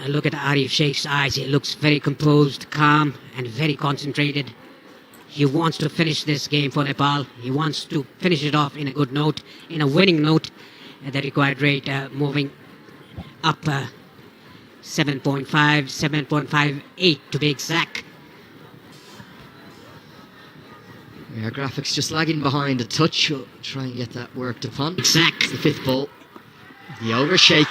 look at Arif Sheikh's eyes. He looks very composed, calm, and very concentrated. He wants to finish this game for Nepal. He wants to finish it off in a good note, in a winning note. The required rate moving up 7.5, 7.58 to be exact. Our graphics just lagging behind a touch. We'll try and get that worked upon. Exact. It's the fifth ball. The overshake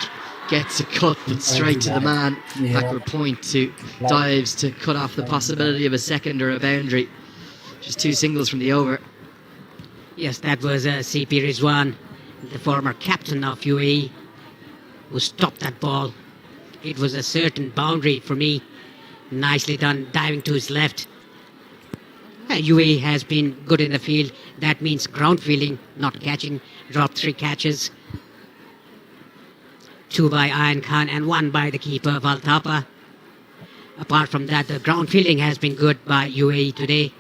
gets a cut, but straight to the man. Backward point to dives to cut off the possibility of a second or a boundary. Just two singles from the over. Yes, that was CP Rizwan, the former captain of UAE, who stopped that ball. It was a certain boundary for me. Nicely done, diving to his left. UAE has been good in the field. That means ground fielding, not catching. Dropped 3 catches. 2 by Ayan Khan and 1 by the keeper, Valtapa. Apart from that, the ground fielding has been good by UAE today.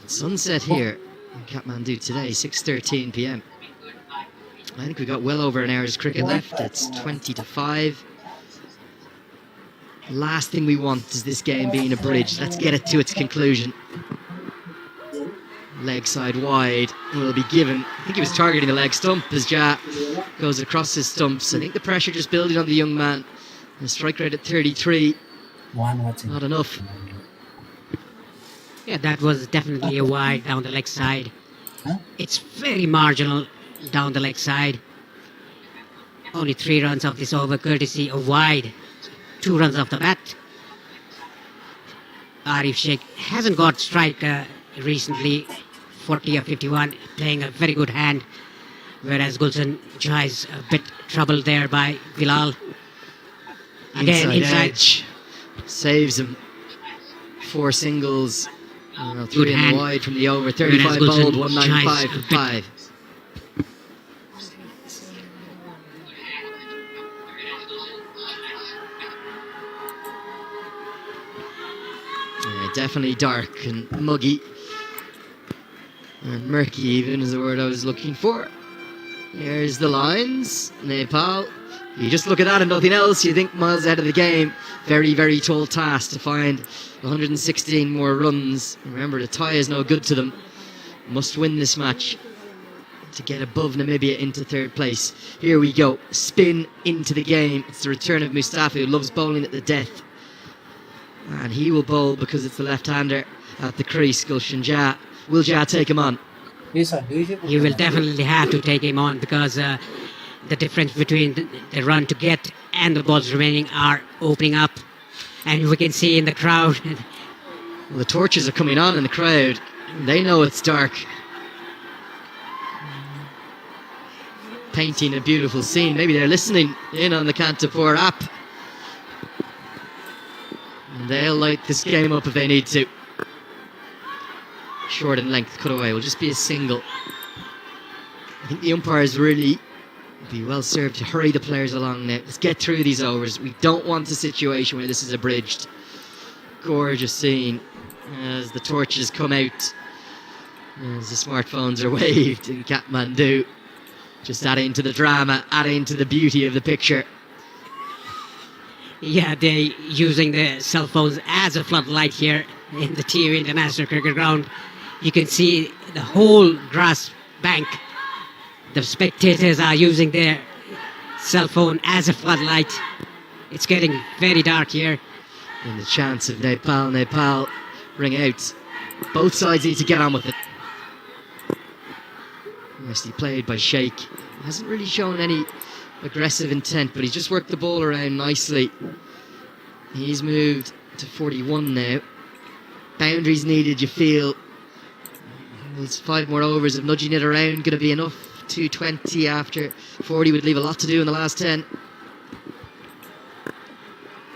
Sunset here in Kathmandu today, 6:13 p.m. I think we've got well over an hour's cricket left. It's 20 to 5. Last thing we want is this game being abridged. Let's get it to its conclusion. Leg side wide will be given. I think he was targeting the leg stump as Ja goes across his stumps. I think the pressure just building on the young man. The strike rate at 33. Not enough. Yeah, that was definitely a wide down the leg side. It's very marginal down the leg side. Only 3 runs of this over, courtesy of wide. 2 runs off the bat. Arif Sheikh hasn't got strike recently. 40 or 51, playing a very good hand. Whereas Gulshan Jha is a bit troubled there by Bilal. Again, inside edge. Saves him. 4 singles. 3 good in hand. wide from the over. 35 bowled, 195 for 5. Definitely dark and muggy. And murky even is the word I was looking for. Here's the lines. Nepal. You just look at that and nothing else, you think miles ahead of the game. Very, very tall task to find 116 more runs. Remember, the tie is no good to them. Must win this match to get above Namibia into 3rd place. Here we go. Spin into the game. It's the return of Mustafa, who loves bowling at the death. And he will bowl because it's the left-hander at the crease, Gulshan Jha. Will Jha take him on? You will definitely have to take him on because the difference between the run to get and the balls remaining are opening up. And we can see in the crowd. Well, the torches are coming on in the crowd. They know it's dark. Painting a beautiful scene. Maybe they're listening in on the Kantapur app. And they'll light this game up if they need to. Short in length, cutaway will just be a single. I think the umpires really be well served to hurry the players along now. Let's get through these overs. We don't want a situation where this is abridged. Gorgeous scene as the torches come out, as the smartphones are waved in Kathmandu. Just adding to the drama, adding to the beauty of the picture. Yeah, they're using the cell phones as a floodlight here in the TV International Cricket Ground. You can see the whole grass bank. The spectators are using their cell phone as a floodlight. It's getting very dark here. And the chance of Nepal ring out. Both sides need to get on with it. Nicely played by Sheikh. Hasn't really shown any aggressive intent, but he's just worked the ball around nicely. He's moved to 41 now. Boundaries needed, you feel. Those 5 more overs of nudging it around going to be enough. 220 after 40 would leave a lot to do in the last 10.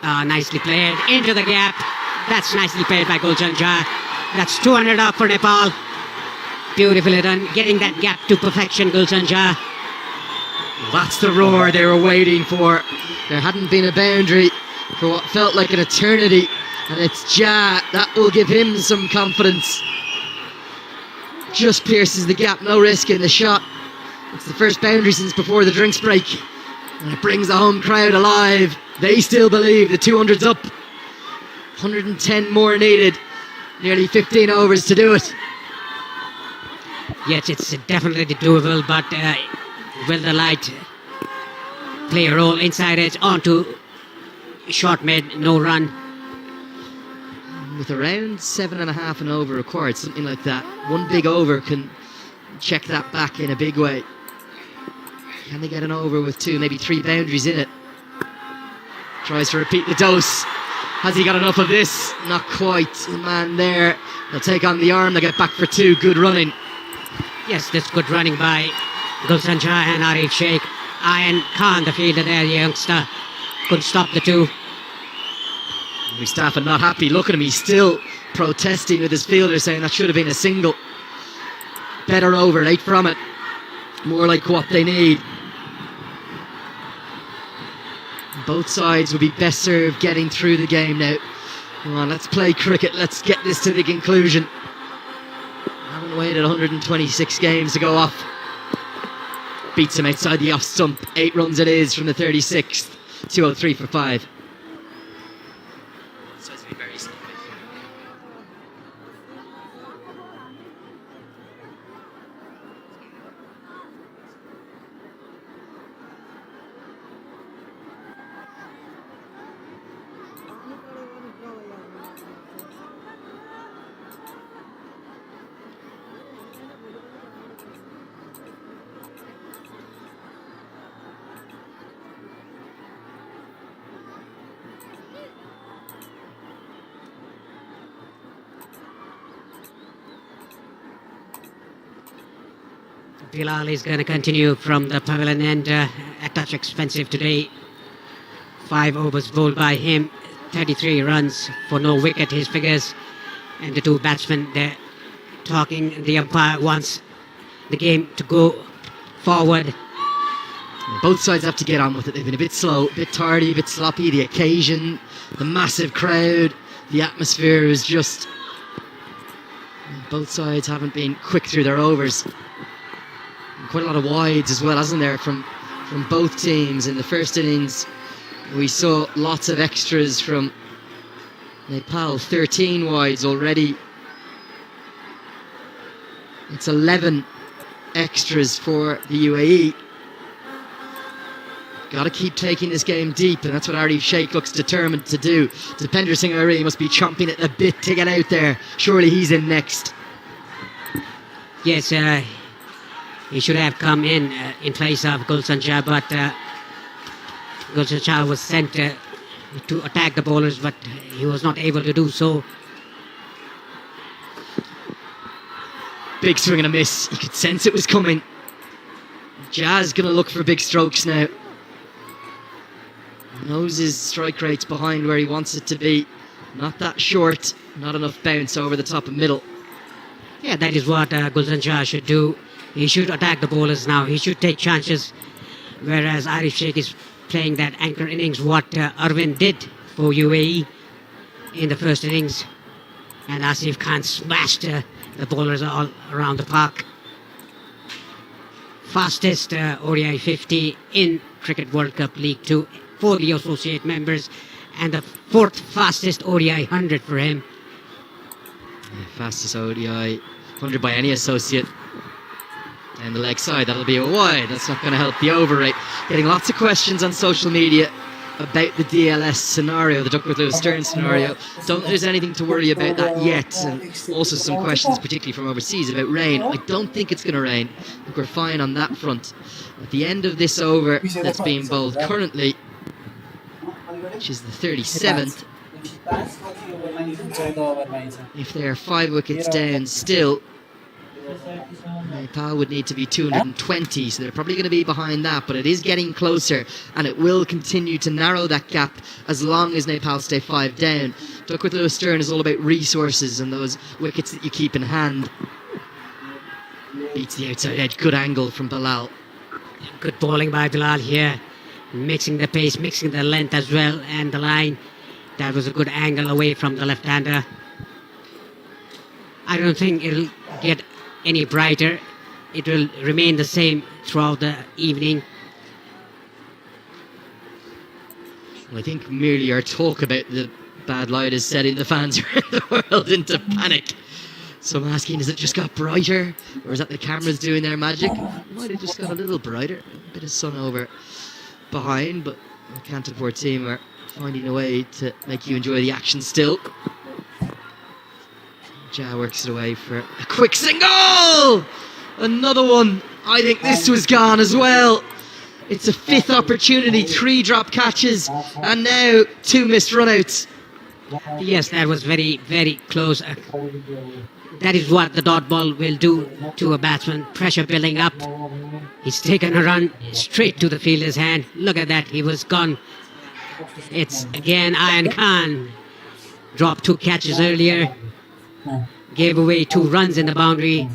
Nicely played into the gap. That's nicely played by Gulshan Jha. That's 200 up for Nepal. Beautifully done, getting that gap to perfection, Gulshan Jha. That's the roar they were waiting for. There hadn't been a boundary for what felt like an eternity, and it's Jha that will give him some confidence. Just pierces the gap, no risk in the shot. It's the first boundary since before the drinks break, and it brings the home crowd alive. They still believe the 200's up. 110 more needed. Nearly 15 overs to do it. Yes, it's definitely doable, but will the light play a role? Inside edge onto short mid, no run. With around 7.5 and over required, something like that, one big over can check that back in a big way. Can they get an over with 2, maybe 3 boundaries in it? Tries to repeat the dose. Has he got enough of this? Not quite. The man there. They'll take on the arm. They'll get back for 2. Good running. Yes, that's good running by Gulshan Shah and Arif Sheikh. Ayan Khan, the fielder there, the youngster, couldn't stop the two. Mustafa not happy. Look at him. He's still protesting with his fielder, saying that should have been a single. Better over. 8 from it. More like what they need. Both sides would be best served getting through the game now. Come on, let's play cricket. Let's get this to the conclusion. Haven't waited 126 games to go off. Beats him outside the off stump. 8 runs it is from the 36th. 203 for 5. Bilal is going to continue from the pavilion end. A touch expensive today. 5 overs bowled by him. 33 runs for no wicket, his figures. And the 2 batsmen, they're talking. The umpire wants the game to go forward. Both sides have to get on with it. They've been a bit slow, a bit tardy, a bit sloppy. The occasion, the massive crowd, the atmosphere is just... Both sides haven't been quick through their overs. Quite a lot of wides as well, hasn't there, from both teams. In the first innings we saw lots of extras from Nepal. 13 wides already. It's 11 extras for the UAE. Got to keep taking this game deep, and that's what Arif Sheikh looks determined to do. Dipender Singh Ari must be chomping at the bit to get out there. Surely he's in next. Yes, he should have come in place of Gulshan Shah, but Gulshan Shah was sent to attack the bowlers, but he was not able to do so. Big swing and a miss. You could sense it was coming. Jazz going to look for big strokes now. Knows his strike rate's behind where he wants it to be. Not that short, not enough bounce over the top and middle. Yeah, that is what Gulshan Shah should do. He should attack the bowlers now. He should take chances. Whereas Arif Sheikh is playing that anchor innings, what Arvind did for UAE in the first innings. And Asif Khan smashed the bowlers all around the park. Fastest ODI 50 in Cricket World Cup League 2 for the associate members. And the 4th fastest ODI 100 for him. Yeah, fastest ODI 100 by any associate. And the leg side, that'll be a wide. That's not going to help the over rate. Getting lots of questions on social media about the DLS scenario, the Duckworth Lewis Stern scenario. Don't think there's anything to worry about that yet. And also some questions, particularly from overseas, about rain. I don't think it's going to rain. I think we're fine on that front. At the end of this over that's being bowled currently, which is the 37th, if they're 5 wickets down still, Nepal would need to be 220, so they're probably going to be behind that, but it is getting closer, and it will continue to narrow that gap as long as Nepal stay 5 down. Duckworth Lewis Stern is all about resources and those wickets that you keep in hand. Beats the outside edge, good angle from Bilal. Good bowling by Bilal here, mixing the pace, mixing the length as well, and the line. That was a good angle away from the left-hander. I don't think it'll get any brighter. It will remain the same throughout the evening. I think merely our talk about the bad light is setting the fans around the world into panic. So I'm asking, has it just got brighter? Or is that the cameras doing their magic? Might have just got a little brighter. A bit of sun over behind, but the Cantaport team are finding a way to make you enjoy the action still. Ja works it away for a quick single! Another one. I think this was gone as well. It's a fifth opportunity, 3 drop catches, and now 2 missed runouts. Yes, that was very, very close. That is what the dot ball will do to a batsman. Pressure building up. He's taken a run straight to the fielder's hand. Look at that, he was gone. It's again Ayan Khan. Dropped 2 catches earlier. Gave away 2 runs in the boundary.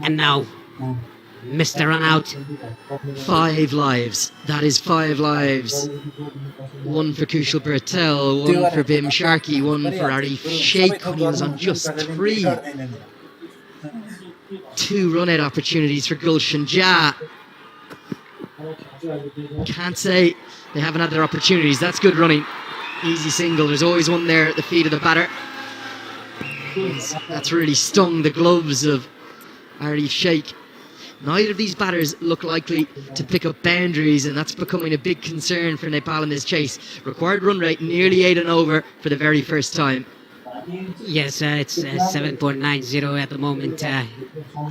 And now missed the run out. 5 lives. That is 5 lives. 1 for Kushal Bertel, 1 for Bim Sharkey, 1 for Arif Sheikh when he was on just 3. 2 run-out opportunities for Gulshan Ja. Can't say they haven't had their opportunities. That's good running. Easy single. There's always one there at the feet of the batter. That's really stung the gloves of Arif Sheikh. Neither of these batters look likely to pick up boundaries, and that's becoming a big concern for Nepal in this chase. Required run rate nearly 8 and over for the very first time. Yes, it's 7.90 at the moment,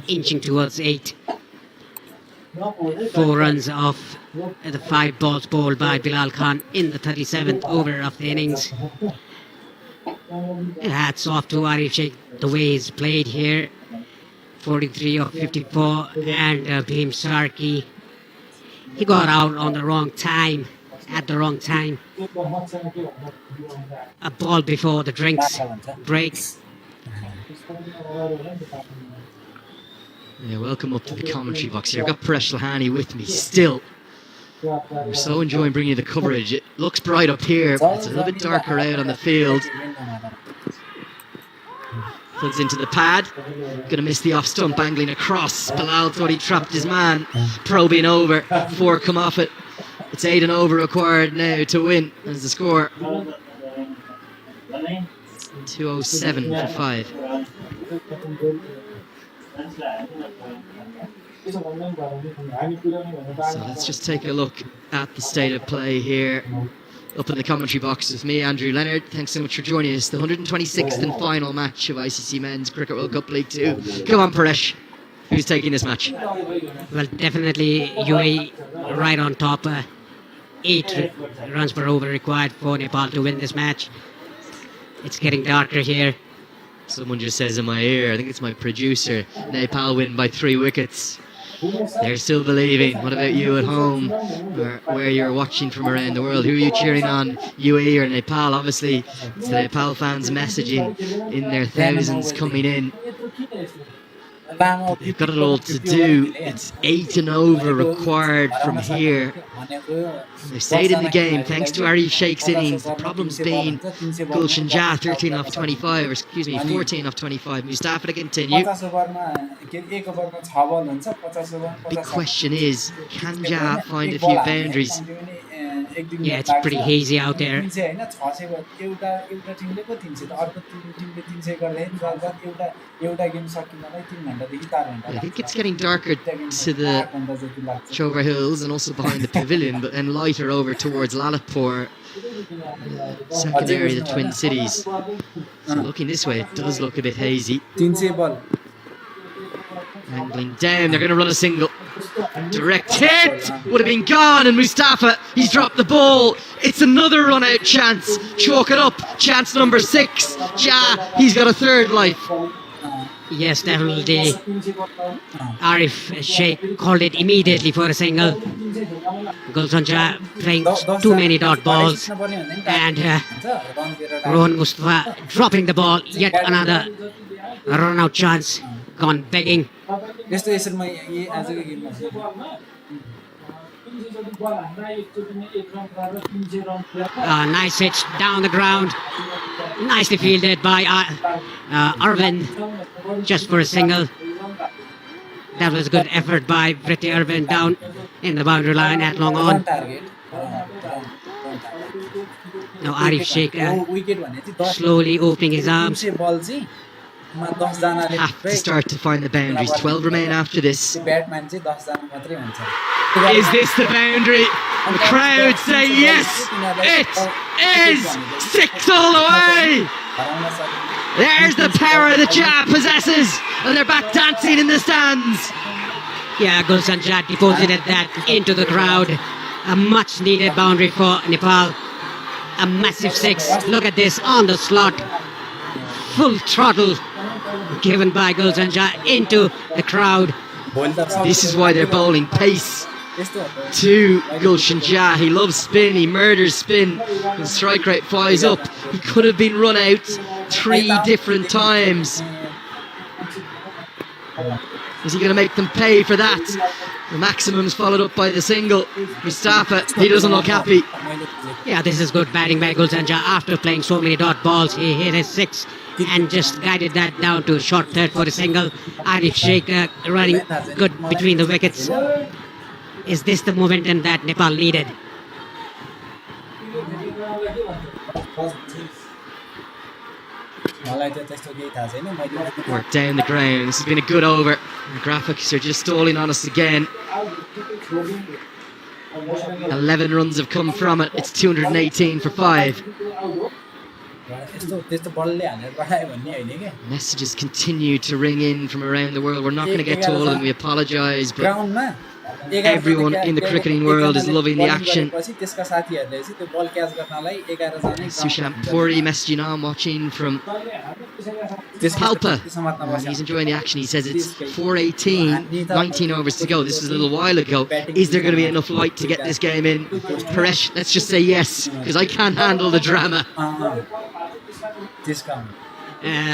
inching towards 8. 4 runs off the 5 balls bowled by Bilal Khan in the 37th over of the innings. Hats off to Arif Sheikh, the way he's played here. 43 of 54, and Bhim Sarki, he got out on the wrong time, at the wrong time. A ball before the drinks breaks. Yeah, welcome up to the commentary box here. I've got Paresh Lahani with me still. We're so enjoying bringing you the coverage. It looks bright up here, but it's a little bit darker out on the field. Floods into the pad. Gonna miss the off stump, angling across. Bilal thought he trapped his man. Probing over. 4 come off it. It's 8 and over required now to win. As the score 207 for 5. So let's just take a look at the state of play here. Up in the commentary box with me, Andrew Leonard. Thanks so much for joining us. The 126th and final match of ICC Men's Cricket World Cup League 2. Come on, Paresh. Who's taking this match? Well, definitely UAE right on top. 8 runs per over required for Nepal to win this match. It's getting darker here. Someone just says in my ear, I think it's my producer, Nepal win by 3 wickets. They're still believing. What about you at home, or where you're watching from around the world? Who are you cheering on, UAE or Nepal? Obviously, it's the Nepal fans messaging in their thousands coming in. They've got it all to do. It's 8 and over required from here. They've stayed in the game thanks to Arif Sheikh's innings. The problem's been Gulshan Ja 13 off 25, or excuse me, 14 off 25. Mustafa to continue. Big question is, can Ja find a few boundaries? Yeah, it's pretty hazy out there. I think it's getting darker to the Chover Hills and also behind the pavilion, but then lighter over towards Lalitpur, second area of the Twin Cities. So looking this way, it does look a bit hazy. Angling down, they're going to run a single. Direct hit! Would have been gone, and Mustafa, he's dropped the ball. It's another run out chance. Chalk it up. Chance number 6. Ja, he's got a 3rd life. Yes, definitely. Arif Sheikh called it immediately for a single. Gulshan Ja playing too many dot balls, and Rohan Mustafa dropping the ball. Yet another run out chance gone begging. Nice hit down the ground. Nicely fielded by Arvind, just for a single. That was a good effort by Vritti Arvind down in the boundary line at long on. Now Arif Sheikh wicket भने चाहिँ 10 slowly opening his arms. बल चाहिँ 10 जनाले Have to start to find the boundaries. 12 remain after this. Batman चाहिँ 10 जना मात्रै हुन्छ Is this the boundary? The crowd say yes. It is 6 all the way. हराउन सक्ने There's the power that Ja possesses, and they're back dancing in the stands. Yeah, Gulshan Jah deposited that into the crowd. A much needed boundary for Nepal. A massive 6. Look at this on the slot. Full throttle given by Gulshan Jah into the crowd. This is why they're bowling pace त्यस्तो to Gulshan Jah. He loves spin, he murders spin. His strike rate flies up. He could have been run out 3 different times. Is he going to make them pay for that? The maximum's followed up by the single. Mustafa, he doesn't look happy. Yeah, this is good batting by Gulshan Jah. After playing so many dot balls, he hit a 6 and just guided that down to short third for a single. Arif Sheikh running good between the wickets. Is this the momentum that Nepal needed? मलाई त त्यस्तो केही थाहा छैन मैले Work down the ground. This has been a good over. The graphics are just stalling on us again. 11 runs have come from it. It's 218 for 5. त्यस्तो त्यस्तो बलले हानेर पठायो भन्ने हैन के Messages continue to ring in from around the world. We're not going to get to all of them. We apologise, but ग्राउन्डमा everyone in the cricketing world is loving the action. त्यसका साथीहरुले चाहिँ त्यो बल क्याच गर्नलाई 11 जनै Sushant Puri messaging on, watching from Palpa. And he's enjoying the action. He says it's 4:18, 19 overs to go. This was a little while ago. Is there going to be enough light to get this game in? Paresh, let's just say yes, because I can't handle the drama. त्यसका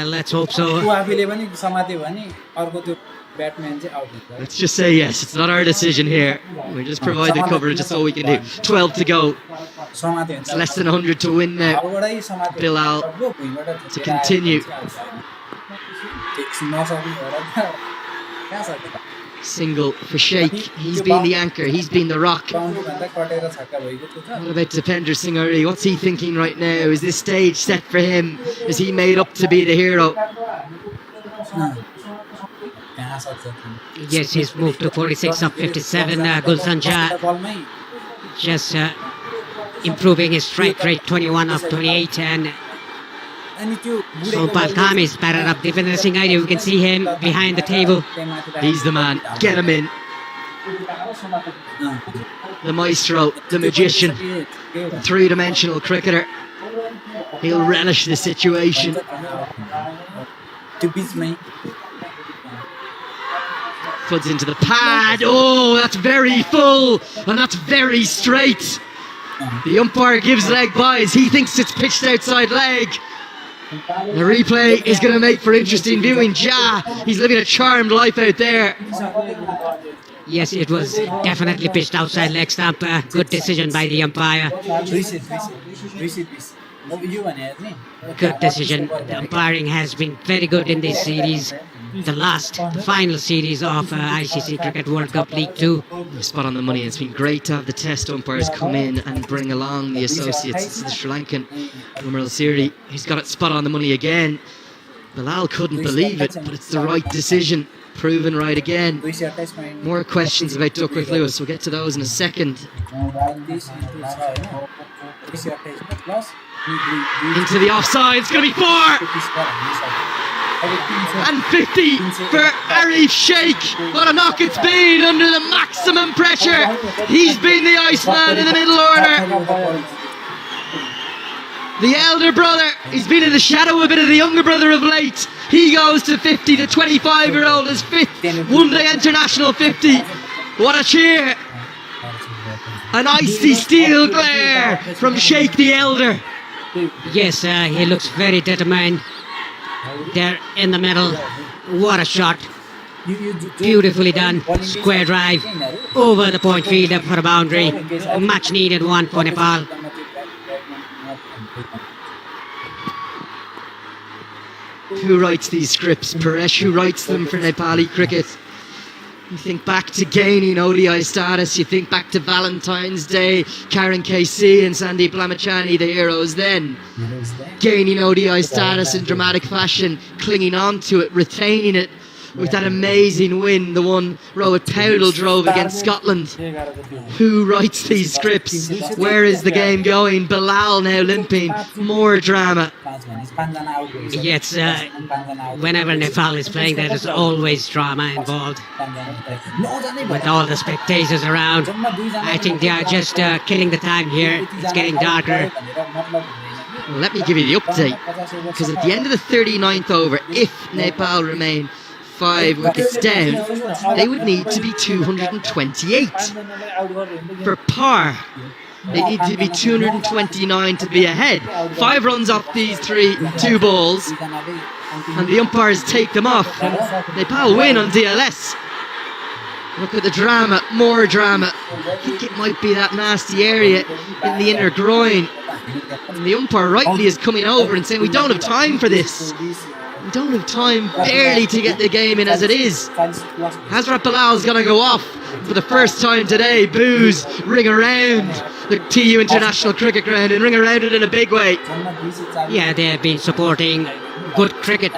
Let's hope so. उ आफैले पनि समात्यो भने अर्को त्यो Batman चाहिँ out हुन्छ Let's just say yes. It's not our decision here. We just provide the coverage. That's all we can do. 12 to go. समात्यो It's less than 100 to win now. हाउडै समात्यो Bilal to continue. नसक्ने भएर कहाँ सक्छ Single for Sheikh. He's been the anchor. He's been the rock. Boundary भन्दा कटेर छक्का भइगयो त्यो त What about Dipender Singh Ari? What's he thinking right now? Is this stage set for him? Is he made up to be the hero? कहाँ सक्छ त्यो Yes, he's moved to 46 of 57. Gulshan Jah बलमै just improving his strike rate, 21 of 28. And अनि त्यो Sompal Kham is batted up. Dipender Singh Ari, you can see him behind the table. He's the man. Get him in. The maestro, the magician, the three-dimensional cricketer. He'll relish the situation. त्यो बिचमै Floods into the pad. Oh, that's very full. And that's very straight. The umpire gives leg byes. He thinks it's pitched outside leg. The replay is going to make for interesting viewing. Ja, he's living a charmed life out there. Yes, it was definitely pitched outside leg stump. Good decision by the umpire. 20 अब यो भने नि Good decision. The umpiring has been very good in this series. The final series of ICC Cricket World Cup League 2. Spot on the money. It's been great to have the test umpires come in and bring along the associates. It's the Sri Lankan Numeral Siri. He's got it spot on the money again. Bilal couldn't believe it, but it's the right decision. Proven right again. 228 point More questions about Duckworth Lewis. We'll get to those in a second. 228 plus Into the offside. It's going to be 4! And 50 for Arif Sheikh. What a knock it's been under the maximum pressure. He's been the Iceman in the middle order. The elder brother, he's been in the shadow a bit of the younger brother of late. He goes to 50, the 25-year-old is fifth. One-day international 50. What a cheer. An icy steel glare from Sheikh the elder. Yes, he looks very determined. There in the middle. What a shot. Beautifully done. Square drive over the point fielder for a boundary. Much needed one for Nepal. Who writes these scripts? Paresh, who writes them for Nepali cricket? You think back to gaining ODI status, you think back to Valentine's Day, Karen KC and Sandeep Lamachani, the heroes then. Gaining ODI status in dramatic fashion, clinging on to it, retaining it with that amazing win, the one Rohit Powdell drove against Scotland. Who writes these scripts? Where is the game going? Bilal now limping, more drama. Yes, whenever Nepal is playing, there is always drama involved. With all the spectators around, I think they are just killing the time here. It's getting darker. Well, let me give you the update, because at the end of the 39th over, if Nepal remain 5 wickets down, they would need to be 228 for par. They need to be 229 to be ahead. 5 runs off these 2 balls, and the umpires take them off. Nepal win on DLS. Look at the drama, more drama. I think it might be that nasty area in the inner groin. And the umpire rightly is coming over and saying, we don't have time for this. We don't have time barely to get the game in as it is. Hazrat Bilal's going to go off for the first time today. Boos ring around the TU International Cricket Ground and ring around it in a big way. Yeah, they have been supporting good cricket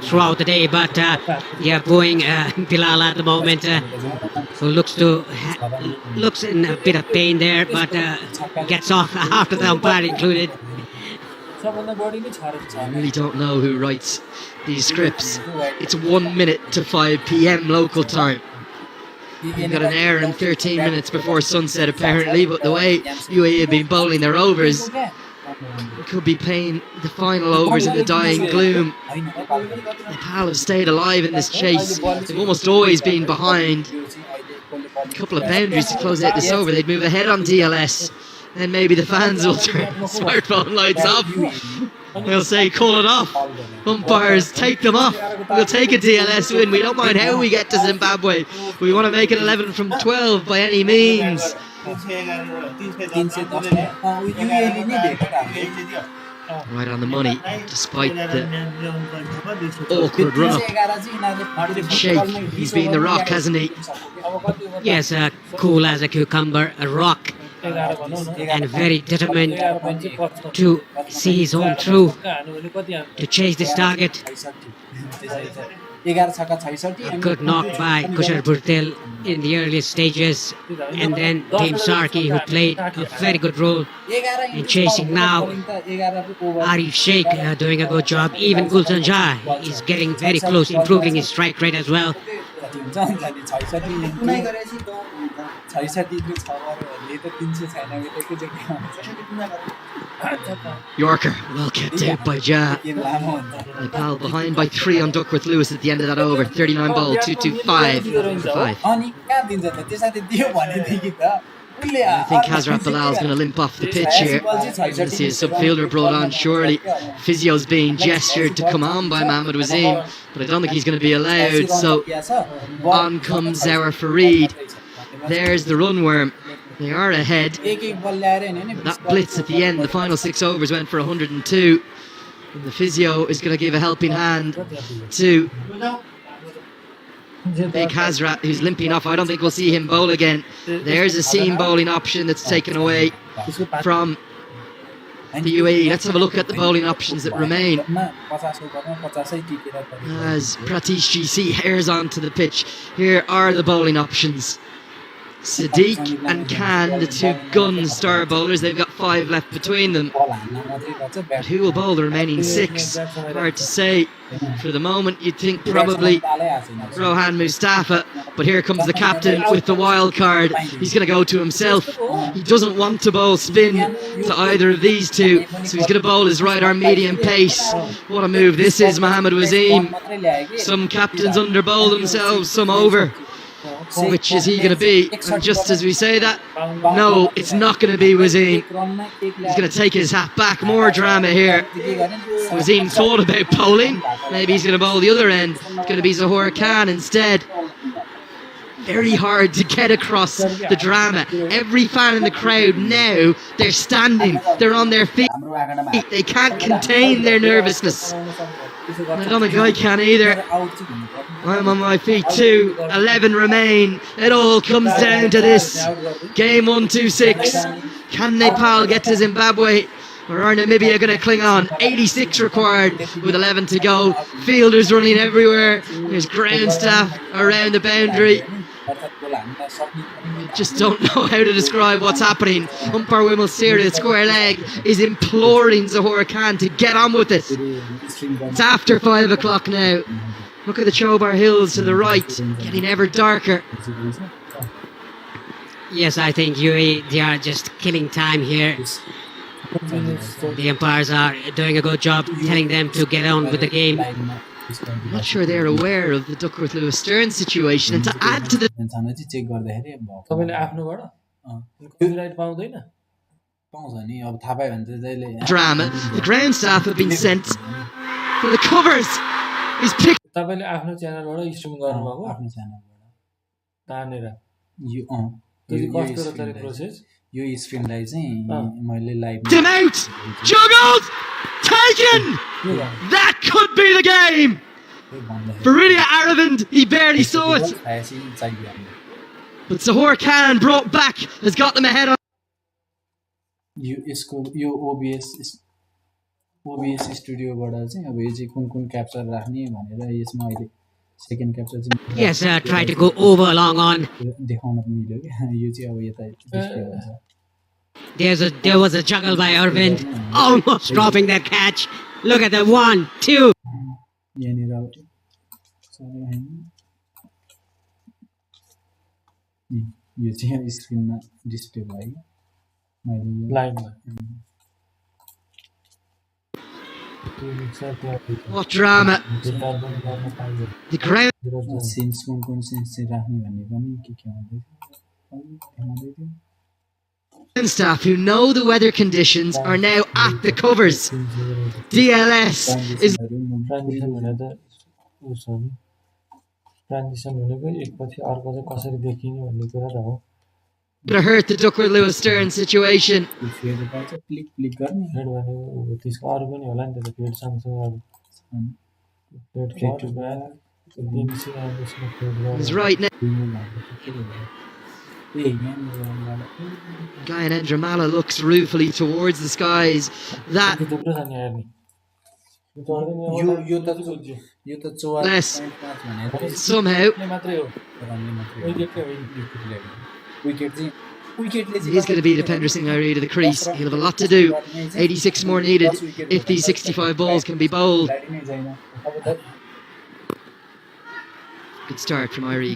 throughout the day, but they are booing Bilal at the moment, who looks in a bit of pain there, but gets off after the umpire included. I really don't know who writes these scripts. It's 1 minute to 5 p.m. local time. You've got an hour and 13 minutes before sunset apparently, but the way UAE have been bowling their overs, could be playing the final overs in the dying gloom. Nepal have stayed alive in this chase. They've almost always been behind. A couple of boundaries to close out this over. They'd move ahead on DLS. Then maybe the fans will turn the smartphone lights off. They'll say, call it off. Umpires, take them off. We'll take a DLS win. We don't mind how we get to Zimbabwe. We want to make it 11 from 12 by any means. Right on the money, despite the awkward run-up. Sheikh, he's been the rock, hasn't he? Yes, cool as a cucumber, a rock, and very determined to see his own through, to chase this target. A good knock by Kushal Burtel in the earliest stages, and then Team Sarki, who played a very good role in chasing now. Arif Sheikh doing a good job. Even Gulshan Jha is getting very close, improving his strike rate as well. Yorker, well kept out by Jha. Nepal behind by 3 on Duckworth Lewis at the end of that over. 39 ball, 225 for 5. I think Hazrat Bilal's going to limp off the pitch here. We're going to see a subfielder brought on surely. Physio's being gestured to come on by Mohammad Wasim, but I don't think he's going to be allowed, so on comes our Fareed. There's the runworm. They are ahead. That blitz at the end, the final 6 overs went for 102. And the physio is going to give a helping hand to Big Hazrat, who's limping off. I don't think we'll see him bowl again. There's a seam bowling option that's taken away from the UAE. Let's have a look at the bowling options that remain. As Pratish GC hairs onto the pitch, here are the bowling options. Sadiq and Khan, the 2 gun star bowlers, they've got 5 left between them. But who will bowl the remaining 6? Hard to say. For the moment, you'd think probably Rohan Mustafa, but here comes the captain with the wild card. He's going to go to himself. He doesn't want to bowl spin to either of these 2, so he's going to bowl his right arm medium pace. What a move this is, Mohammad Wasim. Some captains under bowl themselves, some over. Which is he going to be? And just as we say that, no, it's not going to be Wasim. He's going to take his hat back. More drama here. Wasim thought about bowling. Maybe he's going to bowl the other end. It's going to be Zahor Khan instead. Very hard to get across the drama. Every fan in the crowd now, they're standing. They're on their feet. They can't contain their nervousness. I don't think I can either. I'm on my feet too. 11 remain. It all comes down to this. Game 1-2-6. Can Nepal get to Zimbabwe? Or are Namibia going to cling on? 86 required with 11 to go. Fielders running everywhere. There's ground staff around the boundary. I just don't know how to describe what's happening. Umpire Wimel Siri at square leg is imploring Zahora Khan to get on with it. It's after 5 o'clock now. Look at the Chobar Hills to the right, getting ever darker. Yes, I think UAE, they are just killing time here. The umpires are doing a good job telling them to get on with the game. I'm not sure they're aware of the Duckworth Lewis Stern situation, and to add to the drama, the ground staff have been sent for the covers. He's picked. यो स्क्रिनलाई चाहिँ मैले live Him out! Juggled! Taken! That could be the game! Veridia Aravind, he barely saw it. But Zahora Khan brought back, has got them ahead on. Yo OBS स्टुडियोबाट चाहिँ अब यो चाहिँ कुन capture राख्ने भनेर यसमा अहिले सेकेन्ड क्याप्चर चाहिँ Yes, try to go over along on. देखाउन मिल्यो के यो चाहिँ अब यता डिस्प्ले हुन्छ There was a juggle by Arvind, almost dropping that catch. Look at that 1, 2. यहाँनिर यो चाहिँ स्क्रिनमा डिस्प्ले भयो मैले लाइभमा What drama! The ground since कुन सिन्स चाहिँ राख्ने भन्ने पनि के भन्दै थियो staff who know the weather conditions are now at the covers. DLS is gonna hurt the Duckworth Lewis Stern situation. He's right now. Guy in Endramala looks ruefully towards the skies. That less somehow he's going to be Dipender Singh Airi to the crease. He'll have a lot to do. 86 more needed if these 65 balls can be bowled. Good start from Airi.